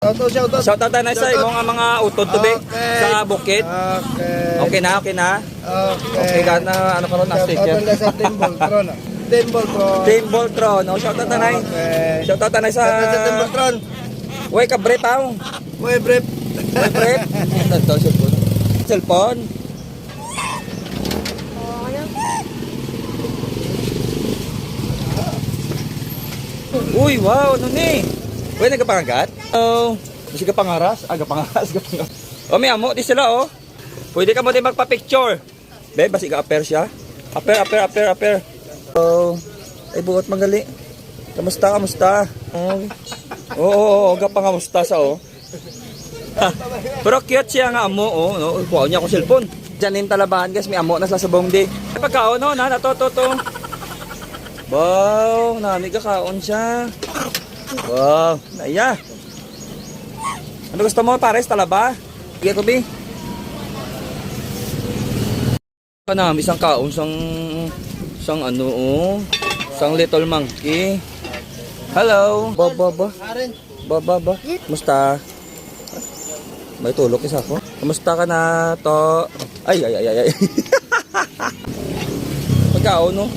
Shoutout tayo na sa mga utod to be sa bukid. Okay na. Okay ka na ano karon na sticker. Team Voltron. Oh, shoutout na nay. Shoutout na sa Team Voltron. Uy, kabre tao. Uy, brief. Kabre. Ito cellphone. Uy, wow, ano ni? Uy, nagapangagat? Oh, kasi kapangaras? Gapangaras. Oh, may amo, di sila, oh. Pwede ka mo din magpa-picture. Be, basi ka-appear siya. Appear. Oh, ay buot magali. Kamusta? Oo, gapangamusta sa, oh. Pero cute siya nga amo, oh. No? Kuha niya akong cellphone. Janin Talabahan, guys, may amo na sa sabong di. Pagkaon, no, na, to. Wow, nami kakaon siya. Wow, naya. Ano gusto mo, pares, talaba? Sige ko, bi. Kanami, isang kaon, isang ano, oh. Isang little monkey. Hello. Ba. Musta? May tulog isa ko. Kamusta ka na, to? Ay. Pagkaon, no?